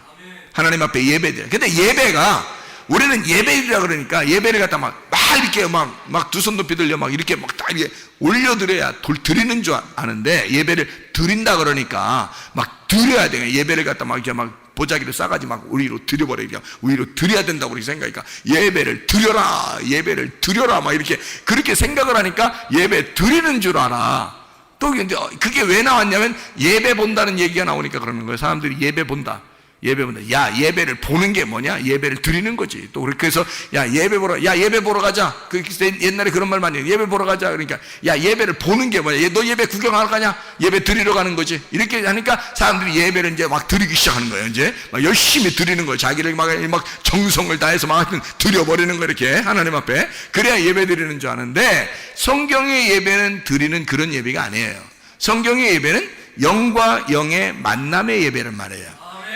하나님 앞에 예배드려. 근데 예배가, 우리는 예배드리라 그러니까 예배를 갖다 막 이렇게 막 두 손 높이 들려 막 이렇게 막 딱 이렇게 올려드려야 드리는 줄 아는데, 예배를 드린다 그러니까 막 드려야 돼요. 예배를 갖다 막 이렇게 막 보자기를 싸가지 막 우리로 드려버리니까 우리로 드려야 된다고 그렇게 생각하니까 예배를 드려라, 예배를 드려라 막 이렇게 그렇게 생각을 하니까 예배 드리는 줄 알아. 또 근데 그게 왜 나왔냐면 예배 본다는 얘기가 나오니까 그러는 거예요. 사람들이 예배 본다. 예배 본다. 야, 예배를 보는 게 뭐냐? 예배를 드리는 거지. 또 그래서 야, 예배 보러 가자. 그 옛날에 그런 말 많이 해요. 예배 보러 가자. 그러니까 야, 예배를 보는 게 뭐냐? 너 예배 구경하러 가냐? 예배 드리러 가는 거지. 이렇게 하니까 사람들이 예배를 이제 막 드리기 시작하는 거예요. 이제 막 열심히 드리는 거예요. 자기를 막 정성을 다해서 막 드려버리는 거, 이렇게 하나님 앞에. 그래야 예배 드리는 줄 아는데, 성경의 예배는 드리는 그런 예배가 아니에요. 성경의 예배는 영과 영의 만남의 예배를 말해요.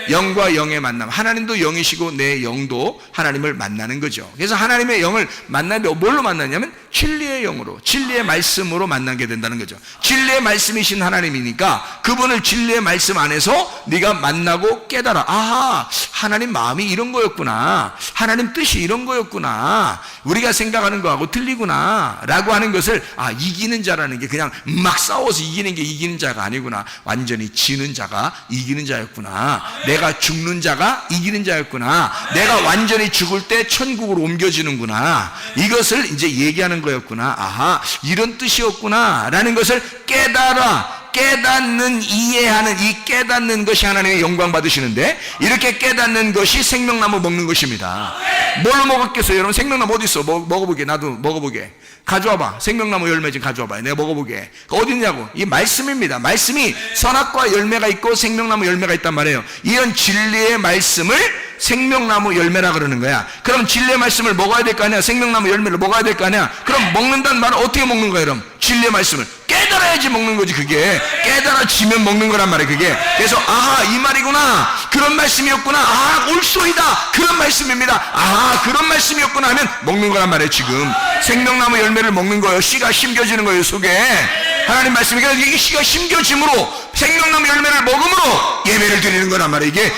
영과 영의 만남. 하나님도 영이시고 내 영도 하나님을 만나는 거죠. 그래서 하나님의 영을 만나는데 뭘로 만나냐면 진리의 영으로, 진리의 말씀으로 만나게 된다는 거죠. 진리의 말씀이신 하나님이니까 그분을 진리의 말씀 안에서 네가 만나고 깨달아. 아하, 하나님 마음이 이런 거였구나, 하나님 뜻이 이런 거였구나, 우리가 생각하는 거하고 틀리구나 라고 하는 것을, 이기는 자라는 게 그냥 막 싸워서 이기는 게 이기는 자가 아니구나, 완전히 지는 자가 이기는 자였구나, 내가 죽는 자가 이기는 자였구나, 내가 완전히 죽을 때 천국으로 옮겨지는구나, 이것을 이제 얘기하는 거였구나. 아하, 이런 뜻이었구나 라는 것을 깨닫는, 이해하는, 이 깨닫는 것이 하나님의 영광 받으시는데, 이렇게 깨닫는 것이 생명나무 먹는 것입니다. 뭘로 먹었겠어요? 여러분, 생명나무 어디 있어? 먹어보게. 나도 먹어보게. 가져와봐. 생명나무 열매 좀 가져와봐. 내가 먹어보게. 어디 있냐고. 이 말씀입니다. 말씀이 선악과 열매가 있고 생명나무 열매가 있단 말이에요. 이런 진리의 말씀을 생명나무 열매라 그러는 거야. 그럼 진리의 말씀을 먹어야 될 거 아니야? 생명나무 열매를 먹어야 될 거 아니야? 그럼 먹는다는 말은 어떻게 먹는 거야? 그럼 진리의 말씀을 깨달아야지 먹는 거지. 그게 깨달아지면 먹는 거란 말이에요. 그게. 그래서 아하, 이 말이구나, 그런 말씀이었구나, 아, 옳소이다, 그런 말씀입니다, 아하, 그런 말씀이었구나 하면 먹는 거란 말이에요. 지금 생명나무 열매를 먹는 거예요. 씨가 심겨지는 거예요, 속에. 하나님 말씀이니까 이게 씨가 심겨짐으로 생명나무 열매를 먹음으로 예배를 드리는 거란 말이에요. 이게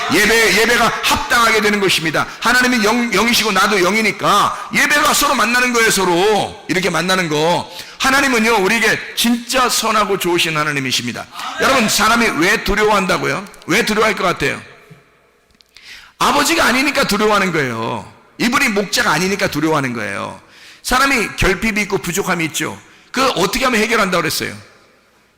예배가 합당하게 되는 것입니다. 하나님이 영이시고 나도 영이니까 예배가 서로 만나는 거예요. 서로 이렇게 만나는 거. 하나님은요, 우리에게 진짜 선하고 좋으신 하나님이십니다. 여러분, 사람이 왜 두려워한다고요? 왜 두려워할 것 같아요? 아버지가 아니니까 두려워하는 거예요. 이분이 목자가 아니니까 두려워하는 거예요. 사람이 결핍이 있고 부족함이 있죠. 그걸 어떻게 하면 해결한다고 그랬어요?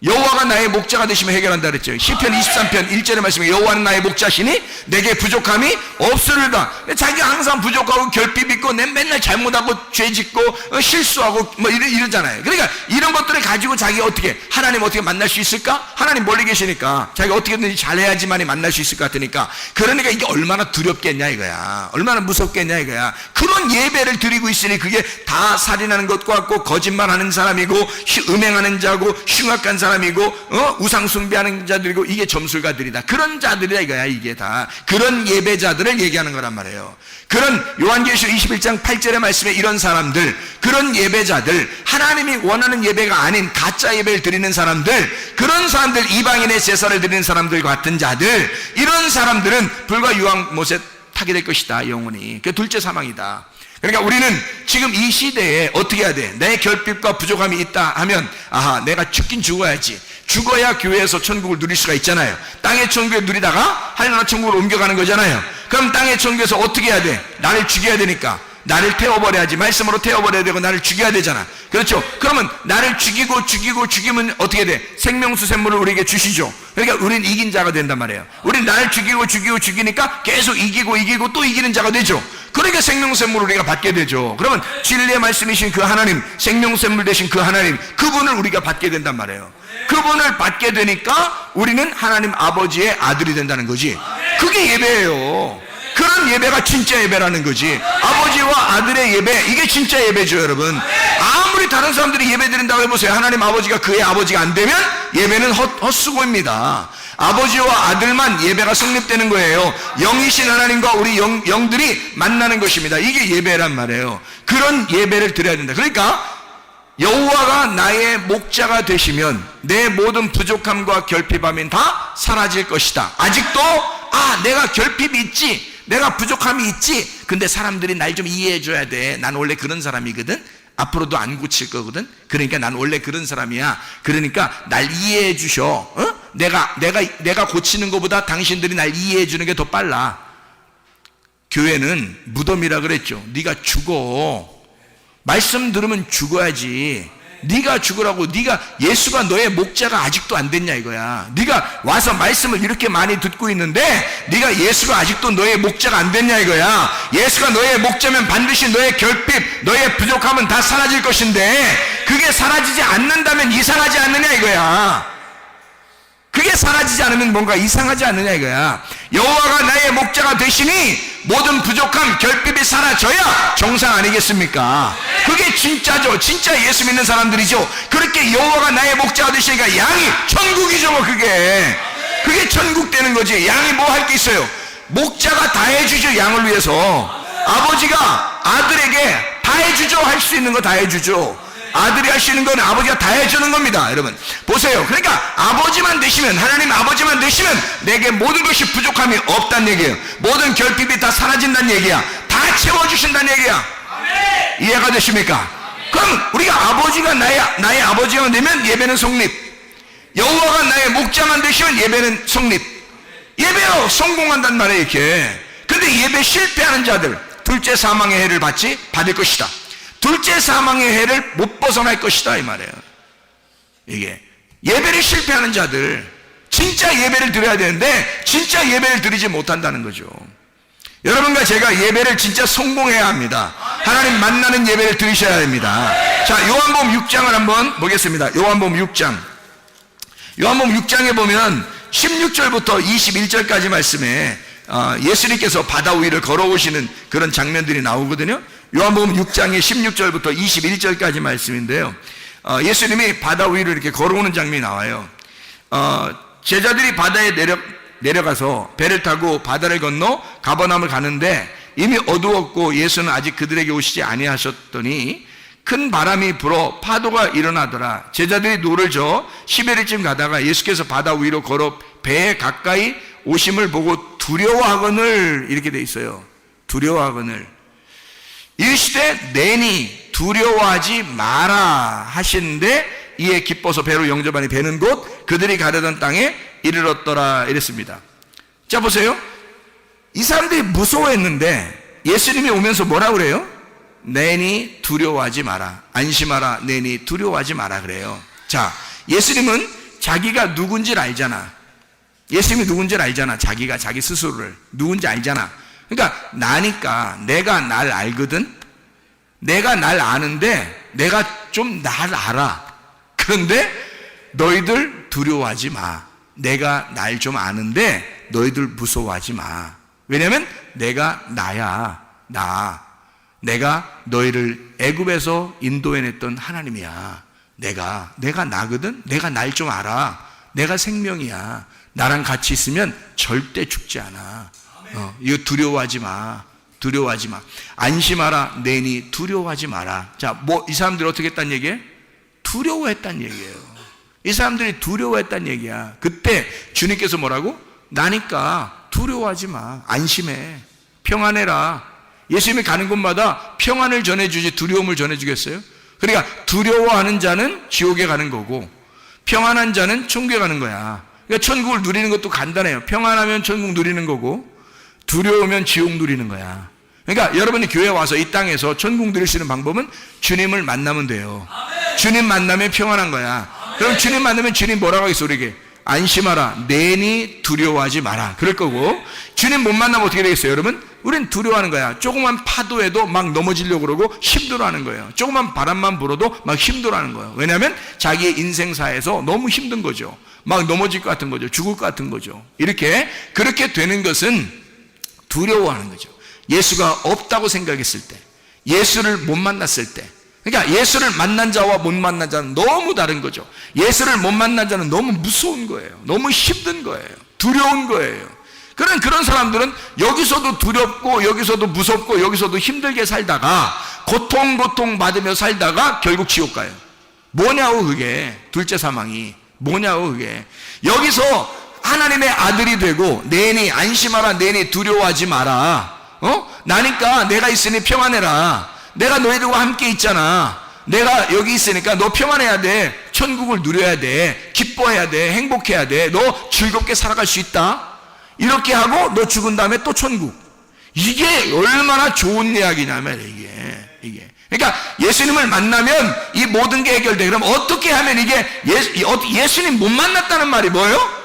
여호와가 나의 목자가 되시면 해결한다 그랬죠. 시편 23편 1절의 말씀에 여호와는 나의 목자시니 내게 부족함이 없으리로다. 자기가 항상 부족하고 결핍 있고 맨날 잘못하고 죄짓고 실수하고 뭐 이러잖아요. 그러니까 이런 것들을 가지고 자기가 어떻게 하나님 어떻게 만날 수 있을까? 하나님 멀리 계시니까 자기가 어떻게든지 잘해야지만이 만날 수 있을 것 같으니까. 그러니까 이게 얼마나 두렵겠냐 이거야. 얼마나 무섭겠냐 이거야. 그런 예배를 드리고 있으니 그게 다 살인하는 것과 같고 거짓말하는 사람이고 음행하는 자고 흉악한 사람 이고 우상 숭배하는 자들이고 이게 점술가들이다. 그런 자들이다 이거야. 이게 다 그런 예배자들을 얘기하는 거란 말이에요. 그런 요한계시록 21장 8절의 말씀에 이런 사람들, 그런 예배자들, 하나님이 원하는 예배가 아닌 가짜 예배를 드리는 사람들, 그런 사람들, 이방인의 제사를 드리는 사람들 같은 자들, 이런 사람들은 불과 유황못에 타게 될 것이다. 영원히. 그게 둘째 사망이다. 그러니까 우리는 지금 이 시대에 어떻게 해야 돼? 내 결핍과 부족함이 있다 하면 아하, 내가 죽긴 죽어야지. 죽어야 교회에서 천국을 누릴 수가 있잖아요. 땅의 천국에 누리다가 하늘나라 천국으로 옮겨가는 거잖아요. 그럼 땅의 천국에서 어떻게 해야 돼? 나를 죽여야 되니까 나를 태워버려야지. 말씀으로 태워버려야 되고 나를 죽여야 되잖아. 그렇죠? 그러면 나를 죽이면 어떻게 돼? 생명수 샘물을 우리에게 주시죠. 그러니까 우리는 이긴 자가 된단 말이에요. 우리는 나를 죽이니까 계속 이기고 또 이기는 자가 되죠. 그러니까 생명수 샘물을 우리가 받게 되죠. 그러면 진리의 말씀이신 그 하나님, 생명수 샘물 되신 그 하나님, 그분을 우리가 받게 된단 말이에요. 그분을 받게 되니까 우리는 하나님 아버지의 아들이 된다는 거지. 그게 예배예요. 그런 예배가 진짜 예배라는 거지. 아버지와 아들의 예배, 이게 진짜 예배죠, 여러분. 아무리 다른 사람들이 예배 드린다고 해보세요. 하나님 아버지가 그의 아버지가 안 되면 예배는 헛수고입니다. 아버지와 아들만 예배가 성립되는 거예요. 영이신 하나님과 우리 영들이 만나는 것입니다. 이게 예배란 말이에요. 그런 예배를 드려야 된다. 그러니까 여호와가 나의 목자가 되시면 내 모든 부족함과 결핍함이 다 사라질 것이다. 아직도 내가 결핍이 있지, 내가 부족함이 있지, 근데 사람들이 날 좀 이해해 줘야 돼. 난 원래 그런 사람이거든. 앞으로도 안 고칠 거거든. 그러니까 난 원래 그런 사람이야. 그러니까 날 이해해 주셔. 내가 고치는 것보다 당신들이 날 이해해 주는 게 더 빨라. 교회는 무덤이라 그랬죠. 네가 죽어. 말씀 들으면 죽어야지. 네가 죽으라고. 예수가 너의 목자가 아직도 안 됐냐 이거야. 네가 와서 말씀을 이렇게 많이 듣고 있는데 네가 예수가 아직도 너의 목자가 안 됐냐 이거야. 예수가 너의 목자면 반드시 너의 결핍, 너의 부족함은 다 사라질 것인데 그게 사라지지 않는다면 이상하지 않느냐 이거야. 그게 사라지지 않으면 뭔가 이상하지 않느냐 이거야. 여호와가 나의 목자가 되시니 모든 부족함, 결핍이 사라져야 정상 아니겠습니까? 그게 진짜죠. 진짜 예수 믿는 사람들이죠. 그렇게 여호와가 나의 목자가 되시니까 양이 천국이죠. 그게 천국 되는 거지. 양이 뭐 할 게 있어요? 목자가 다 해주죠. 양을 위해서. 아버지가 아들에게 다 해주죠. 할 수 있는 거 다 해주죠. 아들이 할 수 있는 건 아버지가 다 해주는 겁니다. 여러분 보세요. 그러니까 아버지만 되시면, 하나님 아버지만 되시면 내게 모든 것이 부족함이 없다는 얘기예요. 모든 결핍이 다 사라진다는 얘기야. 다 채워주신다는 얘기야. 이해가 되십니까? 그럼 우리가 아버지가 나의 아버지가 되면 예배는 성립, 여호와가 나의 목자만 되시면 예배는 성립. 예배로 성공한단 말이에요. 이렇게. 근데 예배 실패하는 자들 둘째 사망의 해를 받을 것이다. 둘째 사망의 해를 못 벗어날 것이다 이 말이에요. 이게 예배를 실패하는 자들, 진짜 예배를 드려야 되는데 진짜 예배를 드리지 못한다는 거죠. 여러분과 제가 예배를 진짜 성공해야 합니다. 하나님 만나는 예배를 드리셔야 됩니다. 자, 요한복음 6장을 한번 보겠습니다. 요한복음 6장. 요한복음 6장에 보면 16절부터 21절까지 말씀에 예수님께서 바다 위를 걸어오시는 그런 장면들이 나오거든요. 요한복음 6장의 16절부터 21절까지 말씀인데요. 예수님이 바다 위를 이렇게 걸어오는 장면이 나와요. 제자들이 바다에 내려가서 배를 타고 바다를 건너 가버나움을 가는데 이미 어두웠고 예수는 아직 그들에게 오시지 아니하셨더니 큰 바람이 불어 파도가 일어나더라. 제자들이 노를 저어 11일쯤 가다가 예수께서 바다 위로 걸어 배에 가까이 오심을 보고 두려워하거늘, 이렇게 돼 있어요. 두려워하거늘. 이르시되 내니 두려워하지 마라 하시는데 이에 기뻐서 배로 영접하니 배는 곧 그들이 가려던 땅에 이르렀더라 이랬습니다. 자 보세요. 이 사람들이 무서워했는데 예수님이 오면서 뭐라 그래요? 내니 두려워하지 마라, 안심하라, 내니 두려워하지 마라 그래요. 자, 예수님은 자기가 누군지를 알잖아. 예수님이 누군지를 알잖아. 자기가 자기 스스로를 누군지 알잖아. 그러니까 나니까, 내가 날 알거든. 내가 날 아는데 내가 좀 날 알아. 그런데 너희들 두려워하지 마. 내가 날 좀 아는데 너희들 무서워하지 마. 왜냐면 내가 나야. 내가 너희를 애굽에서 인도해냈던 하나님이야. 내가 나거든. 내가 날 좀 알아. 내가 생명이야. 나랑 같이 있으면 절대 죽지 않아. 이거 두려워하지 마. 안심하라, 내니 두려워하지 마라. 자, 이 사람들이 어떻게 했단 얘기예요? 두려워했단 얘기예요. 이 사람들이 두려워했단 얘기야. 그때 주님께서 뭐라고? 나니까 두려워하지 마. 안심해. 평안해라. 예수님이 가는 곳마다 평안을 전해주지 두려움을 전해주겠어요? 그러니까 두려워하는 자는 지옥에 가는 거고 평안한 자는 천국에 가는 거야. 그러니까 천국을 누리는 것도 간단해요. 평안하면 천국 누리는 거고 두려우면 지옥 누리는 거야. 그러니까 여러분이 교회 와서 이 땅에서 천국 누릴 수 있는 방법은 주님을 만나면 돼요. 주님 만나면 평안한 거야. 그럼 주님 만나면 주님 뭐라고 하겠어 우리에게? 안심하라, 내니 두려워하지 마라 그럴 거고, 주님 못 만나면 어떻게 되겠어요 여러분? 우린 두려워하는 거야. 조그만 파도에도 막 넘어지려고 그러고 힘들어하는 거예요. 조그만 바람만 불어도 막 힘들어하는 거예요. 왜냐하면 자기의 인생사에서 너무 힘든 거죠. 막 넘어질 것 같은 거죠. 죽을 것 같은 거죠. 그렇게 되는 것은 두려워하는 거죠. 예수가 없다고 생각했을 때, 예수를 못 만났을 때, 그러니까 예수를 만난 자와 못 만난 자는 너무 다른 거죠. 예수를 못 만난 자는 너무 무서운 거예요. 너무 힘든 거예요. 두려운 거예요. 그런 사람들은 여기서도 두렵고 여기서도 무섭고 여기서도 힘들게 살다가 고통 받으며 살다가 결국 지옥 가요. 뭐냐고 그게. 둘째 사망이 뭐냐고 그게. 여기서 하나님의 아들이 되고 내니 안심하라, 내니 두려워하지 마라, 나니까 내가 있으니 평안해라, 내가 너희들과 함께 있잖아, 내가 여기 있으니까 너 평안해야 돼, 천국을 누려야 돼, 기뻐해야 돼, 행복해야 돼, 너 즐겁게 살아갈 수 있다, 이렇게 하고 너 죽은 다음에 또 천국. 이게 얼마나 좋은 이야기냐면 이게 그러니까 예수님을 만나면 이 모든 게 해결돼. 그럼 어떻게 하면 이게 예수님 못 만났다는 말이 뭐예요?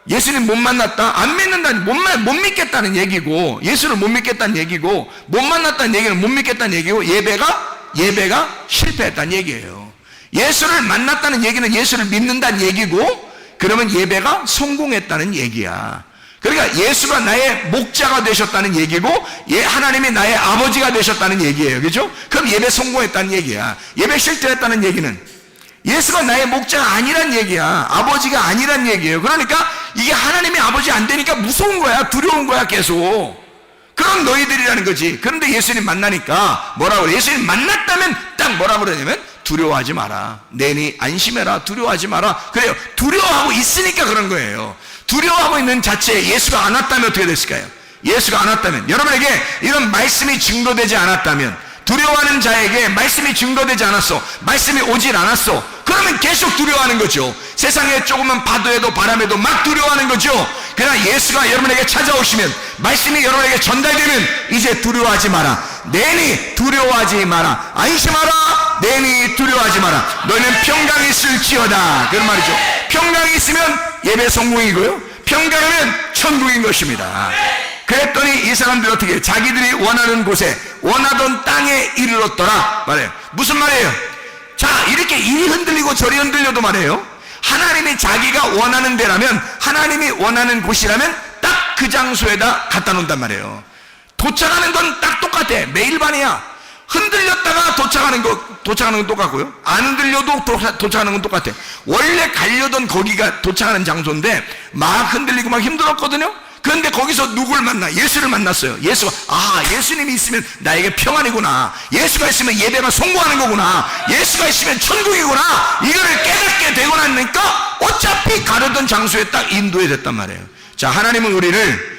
예수님 못 만났다, 안 믿는다는, 못 믿겠다는 얘기고, 예수를 못 믿겠다는 얘기고, 못 만났다는 얘기는 못 믿겠다는 얘기고, 예배가 실패했다는 얘기예요. 예수를 만났다는 얘기는 예수를 믿는다는 얘기고, 그러면 예배가 성공했다는 얘기야. 그러니까 예수가 나의 목자가 되셨다는 얘기고, 하나님이 나의 아버지가 되셨다는 얘기예요. 그죠? 그럼 예배 성공했다는 얘기야. 예배 실패했다는 얘기는 예수가 나의 목자가 아니란 얘기야. 아버지가 아니란 얘기예요. 그러니까 이게 하나님의 아버지 안 되니까 무서운 거야. 두려운 거야 계속. 그런 너희들이라는 거지. 그런데 예수님 만나니까 뭐라고 그래? 예수님 만났다면 딱 뭐라고 그러냐면 두려워하지 마라, 내니 안심해라, 두려워하지 마라. 그래요. 두려워하고 있으니까 그런 거예요. 두려워하고 있는 자체에 예수가 안 왔다면 어떻게 됐을까요? 예수가 안 왔다면, 여러분에게 이런 말씀이 증거되지 않았다면, 두려워하는 자에게 말씀이 증거되지 않았어, 말씀이 오질 않았어, 그러면 계속 두려워하는 거죠. 세상에 조금만 파도에도 바람에도 막 두려워하는 거죠. 그러나 예수가 여러분에게 찾아오시면, 말씀이 여러분에게 전달되면 이제 두려워하지 마라, 내니 두려워하지 마라, 안심하라, 내니 두려워하지 마라, 너희는 평강이 있을지어다. 그런 말이죠. 평강이 있으면 예배 성공이고요, 평강하면 천국인 것입니다. 그랬더니 이 사람들이 어떻게 해요? 자기들이 원하는 곳에, 원하던 땅에 이르렀더라 말해요. 무슨 말이에요? 자, 이렇게 이리 흔들리고 저리 흔들려도 말이에요, 하나님이 자기가 원하는 데라면, 하나님이 원하는 곳이라면 딱 그 장소에다 갖다 놓는단 말이에요. 도착하는 건 딱 똑같아. 매일 반이야. 흔들렸다가 도착하는 건 똑같고요, 안 흔들려도 도착하는 건 똑같아. 원래 가려던 거기가 도착하는 장소인데 막 흔들리고 막 힘들었거든요. 그런데 거기서 누굴 만나? 예수를 만났어요. 예수가, 예수님이 있으면 나에게 평안이구나, 예수가 있으면 예배가 성공하는 거구나, 예수가 있으면 천국이구나, 이거를 깨닫게 되고 나니까 어차피 가려던 장소에 딱 인도해 됐단 말이에요. 자, 하나님은 우리를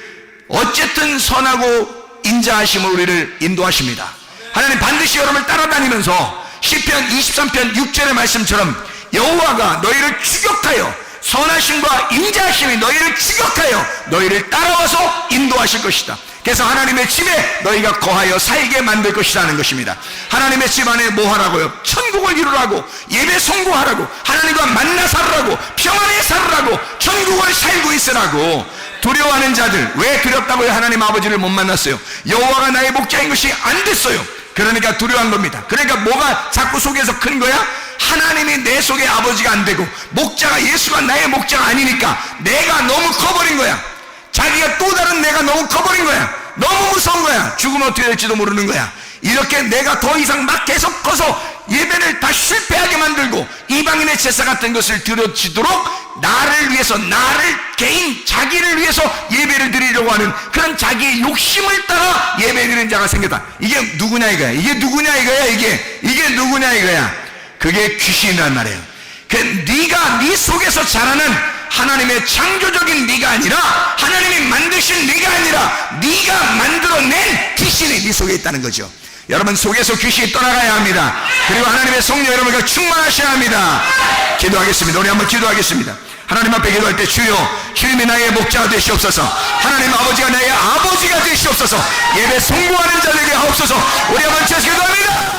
어쨌든 선하고 인자하심으로 우리를 인도하십니다. 하나님 반드시 여러분을 따라다니면서 시편 23편 6절의 말씀처럼 여호와가 너희를 추격하여, 선하심과 인자하심이 너희를 추격하여 너희를 따라와서 인도하실 것이다. 그래서 하나님의 집에 너희가 거하여 살게 만들 것이라는 것입니다. 하나님의 집 안에 뭐 하라고요? 천국을 이루라고, 예배 성공하라고, 하나님과 만나 살으라고, 평안에 살으라고, 천국을 살고 있으라고. 두려워하는 자들, 왜 두렵다고요? 하나님 아버지를 못 만났어요. 여호와가 나의 목자인 것이 안 됐어요. 그러니까 두려워한 겁니다. 그러니까 뭐가 자꾸 속에서 큰 거야? 하나님이 내 속에 아버지가 안 되고, 목자가 예수가 나의 목자가 아니니까 내가 너무 커버린 거야. 자기가 또 다른 내가 너무 커버린 거야. 너무 무서운 거야. 죽으면 어떻게 될지도 모르는 거야. 이렇게 내가 더 이상 막 계속 커서 예배를 다 실패하게 만들고 이방인의 제사 같은 것을 드려지도록 나를 위해서, 나를 개인 자기를 위해서 예배를 드리려고 하는 그런 자기의 욕심을 따라 예배 드리는 자가 생겼다. 이게 누구냐 이거야. 이게 누구냐 이거야. 이게 누구냐 이거야. 그게 귀신이란 말이에요. 네가 네 속에서 자라는 하나님의 창조적인 네가 아니라 하나님이 만드신 네가 아니라 네가 만들어낸 귀신이 네 속에 있다는 거죠. 여러분 속에서 귀신이 떠나가야 합니다. 그리고 하나님의 성령 여러분과 충만하셔야 합니다. 기도하겠습니다. 우리 한번 기도하겠습니다. 하나님 앞에 기도할 때 주여, 주님이 나의 목자가 되시옵소서. 하나님 아버지가 나의 아버지가 되시옵소서. 예배 성공하는 자들에게 하옵소서. 우리 한번 같이 기도합니다.